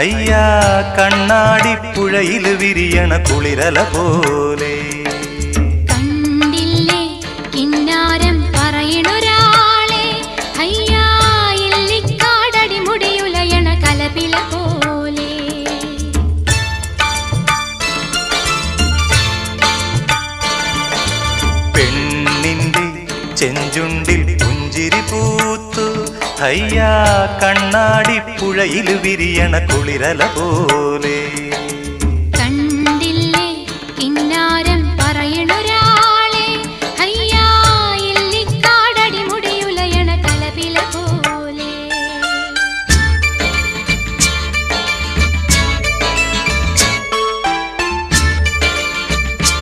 അയ്യാ കണ്ണാടിപ്പുഴയിൽ വിരിയണ കുളിരല പോലെ. കണ്ടില്ലേ കിന്നാരം പറയണൊരാളെ, അയ്യാ ഇല്ലിക്കാടടി മുടിയുലയണ കലപില പോലെ. പെണ്ണിന്റെ ചെഞ്ചുണ്ടിൽ പുഞ്ചിരി പൂത്തു, അയ്യാ കണ്ണാടിപ്പുഴയിൽ വിരിയണ കുളിരല പോലെ. കണ്ടില്ലേ കിന്നാരം പറയണൊരാളെ,